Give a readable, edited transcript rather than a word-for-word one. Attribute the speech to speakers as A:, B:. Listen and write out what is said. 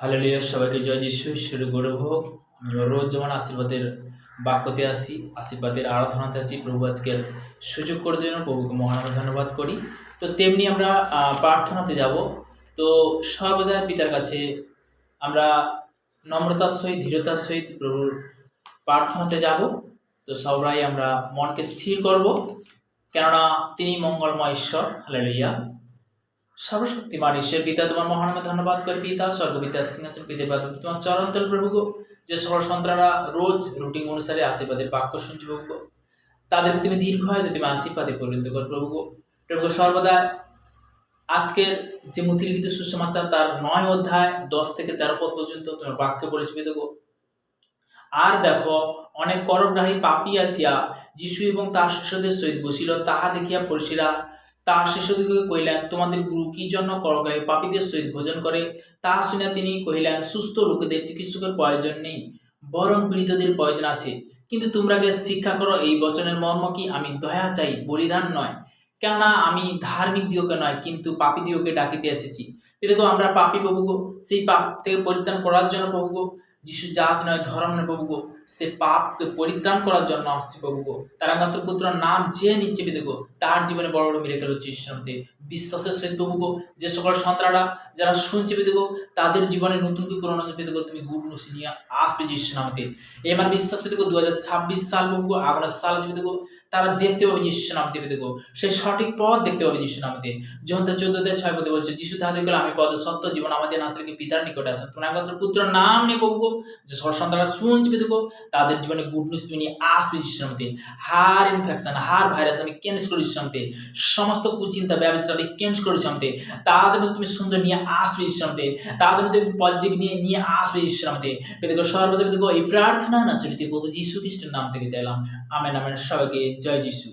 A: Hallelujah, সবাইকে জয় যিশু। শুরু করে হোক। আমরা রোজ যেমন আশীর্বাদের বাক্যতে আসি, আশীর্বাদের আরাধনাতে আসি, প্রভু আজকের সুযোগ করে দেওয়ার জন্য প্রভুকে মহান ধন্যবাদ করি। তো তেমনি আমরা প্রার্থনাতে যাব। তো সর্বদা পিতার কাছে আমরা নম্রতার সহিত, ধীরতার সহিত প্রভুর প্রার্থনাতে যাব। তো সবাই আমরা মনকে স্থির করব, কেননা তিনি মঙ্গলময় ঈশ্বর। হালেলুয়া। সর্বশক্তিমান ঈশ্বর পিতা, তোমার মহানামে ধন্যবাদ করি পিতা। স্বর্গপিতা সিংহাসন পিতে তোমার চরণতল প্রভু গো। যে সকল সন্তানরা রোজ রুটিন অনুসারে আশীর্বাদের বাক্য শুনছে প্রভু গো, তাদেরকে তুমি দীর্ঘায়ু তুমি আশীর্বাদে পরিণত কর প্রভু গো। প্রভু গো, সর্বদা আজকের যে মথিলিখিত সুসমাচার তার 9 অধ্যায় 10 থেকে 13 পদ পর্যন্ত তোমার বাক্য বলেছে পিতা গো। আর দেখো, অনেক করগ্রাহী পাপী আসিয়া যিশু এবং তার শিষ্যদের সহিত বসিল, তাহা দেখিয়া ফরিসীরা তার শিষ্যদিগকে কহিলেন, তোমাদের গুরু কি জন্য করগ্রাহী পাপীদের সহিত ভোজন করে? তাহা শুনিয়া তিনি কহিলেন, সুস্থ লোকেদের চিকিৎসকের প্রয়োজন নেই, বরং পীড়িতদের প্রয়োজন আছে। কিন্তু তোমরা শিক্ষা করো এই বচনের মর্ম কি, আমি দয়া চাই, বলিদান নয়। কেননা আমি ধার্মিক দিওকে নয়, কিন্তু পাপী দিওকে ডাকিতে এসেছি। দেখো, আমরা পাপী প্রভু গো, সেই পাপ থেকে পরিত্রাণ করার জন্য প্রভু গো, যিশু জাত নয়, ধর্ম নয় প্রভু গো, সে পাপকে পরিত্রাণ করার জন্য আসছে প্রভু গো। তার একমাত্র পুত্রের নাম যে নিচ্ছে পেতে গো, তার জীবনে বড় বড় মিরাকেল হচ্ছে ঈশ্বরতে। বিশ্বাসের সহিত প্রভু গো, যে সকল সন্তানরা যারা শুনছে পেতে গো, তাদের জীবনে নতুন কি পুরনো পেতে গো, তুমি গুড নিউজ নিয়ে আসবে যিশু নামতে। এই আমার বিশ্বাস পেতে গো, 2026 সাল প্রভু গো, আগামী সাল পেতে গো, তারা দেখতে পাবে যিশু নামতে পেতে গো, সেই সঠিক পথ দেখতে পাবে যিশু নামতে। যখন 14:6 পদে বলছে, যিশু তাহাদের গেল, আমি পদ সত্য জীবন, আমাদের নাসরিকে পিতার নিকটে আসেন। তোমার একমাত্র পুত্রের নাম নিয়ে প্রভু গো, যে সকল সন্তানরা শুনছে পেতে গো, তাদের জীবনে গুড নিউজ তুমি নিয়ে আসবে যিশুর নামে। হার ইনফেকশন, হার ভাইরাস আমি ক্যান্সেল করি যিশুর নামে। সমস্ত কুচিন্তা ব্যবস্থা আমি ক্যান্সেল করি যিশুর নামে। তাদের মধ্যে তুমি সুন্দর নিয়ে আসবে যিশুর নামে। তাদের মধ্যে পজিটিভ নিয়ে আসবে যিশুর নামে। পেতে গো, সর্বদা পেতে গো, এই প্রার্থনা না চলিতে প্রভু যীশু খ্রিস্টের নাম থেকে চাইলাম। Amen amen. সবাইকে জয় যিশু।